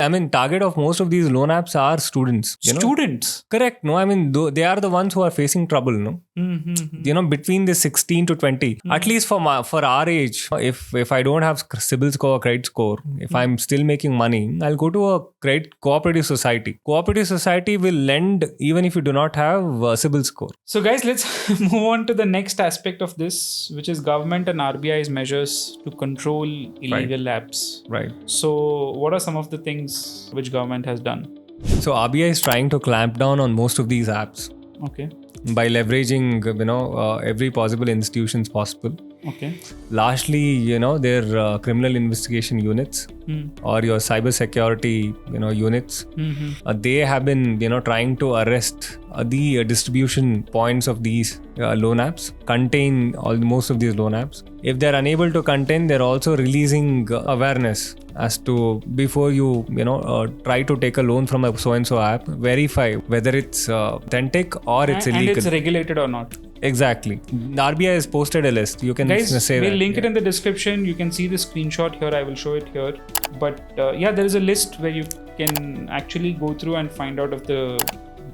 I mean, target of most of these loan apps are students. Students? Correct. No, I mean, they are the ones who are facing trouble, no? Between the 16 to 20, at least for our age, if I don't have CIBIL score, credit score, if I'm still making money, I'll go to a cooperative society. Cooperative society will lend even if you do not have CIBIL score. So guys, let's move on to the next aspect of this, which is government and RBI's measures to control illegal apps. Right. So what are some of the things which government has done? So RBI is trying to clamp down on most of these apps. Okay. By leveraging, every possible institutions possible. Okay. Largely, their criminal investigation units or your cyber security, units. They have been, trying to arrest the distribution points of these loan apps, contain most of these loan apps. If they're unable to contain, they're also releasing awareness as to before you, try to take a loan from a so-and-so app, verify whether it's authentic or it's illegal. And it's regulated or not. Exactly. The RBI has posted a list. You can say we'll that. link it in the description. You can see the screenshot here. I will show it here. But there is a list where you can actually go through and find out if the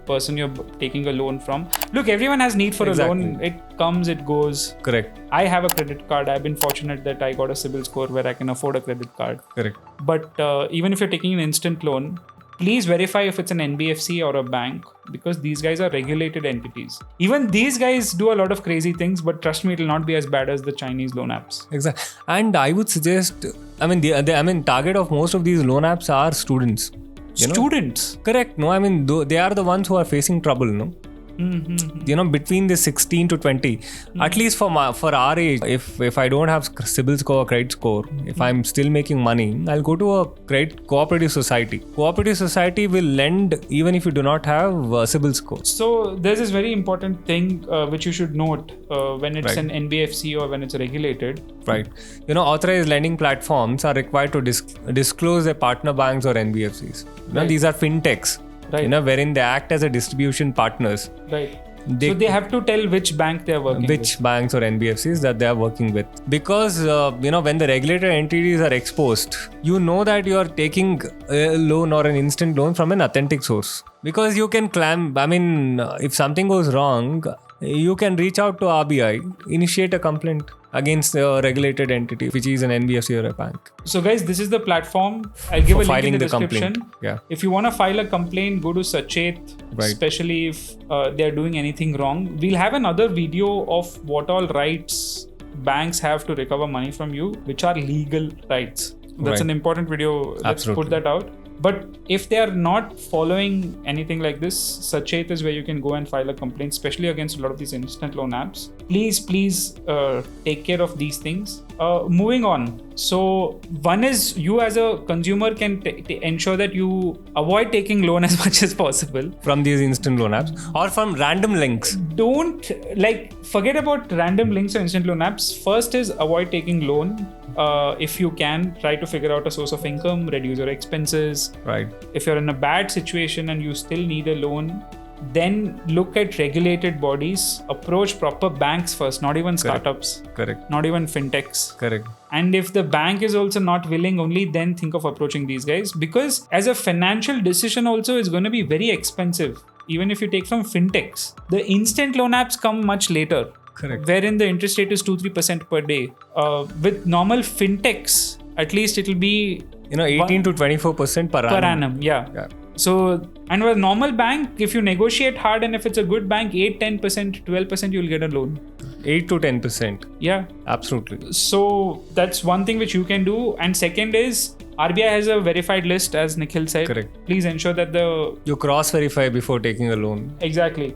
person you're taking a loan from. Look, everyone has need for a loan. It comes, it goes. Correct. I have a credit card. I've been fortunate that I got a CIBIL score where I can afford a credit card. Correct. But even if you're taking an instant loan, please verify if it's an NBFC or a bank, because these guys are regulated entities. Even these guys do a lot of crazy things, but trust me, it will not be as bad as the Chinese loan apps. Exactly. And I would suggest, target of most of these loan apps are students. Students? Correct. No, I mean, they are the ones who are facing trouble, no? Between the 16 to 20, at least for our age, if I don't have CIBIL score, credit score, if I'm still making money, I'll go to a cooperative society. Cooperative society will lend even if you do not have CIBIL score. So there's this very important thing which you should note when it's an NBFC or when it's regulated. Right. Authorized lending platforms are required to disclose their partner banks or NBFCs. These are fintechs. Right. Wherein they act as a distribution partners. Right. So they have to tell which bank they are working with. Which banks or NBFCs that they are working with. Because, when the regulated entities are exposed, you know that you are taking a loan or an instant loan from an authentic source. Because you can if something goes wrong, you can reach out to RBI, initiate a complaint against a regulated entity, which is an NBFC or a bank. So guys, this is the platform. I'll give a link in the description. Yeah. If you want to file a complaint, go to Sachet, especially if they're doing anything wrong. We'll have another video of what all rights banks have to recover money from you, which are legal rights. That's an important video. Let's put that out. But if they are not following anything like this, Sachet is where you can go and file a complaint, especially against a lot of these instant loan apps. Please take care of these things. Moving on. So one is, you as a consumer can ensure that you avoid taking loan as much as possible. From these instant loan apps or from random links. Don't forget about random links or instant loan apps. First is avoid taking loan. If you can, try to figure out a source of income, reduce your expenses. Right. If you're in a bad situation and you still need a loan, then look at regulated bodies. Approach proper banks first, not even startups. Correct. Not even fintechs. Correct. And if the bank is also not willing, only then think of approaching these guys. Because as a financial decision also is going to be very expensive. Even if you take from fintechs, the instant loan apps come much later. Correct. Wherein the interest rate is 2-3% per day. With normal fintechs, at least it will be 18 to 24% per annum. Yeah. So, and with a normal bank, if you negotiate hard and if it's a good bank, 8-10%, 12% you'll get a loan. 8 to 10%. Yeah. Absolutely. So that's one thing which you can do. And second is, RBI has a verified list, as Nikhil said. Correct. Please ensure that you cross-verify before taking a loan. Exactly.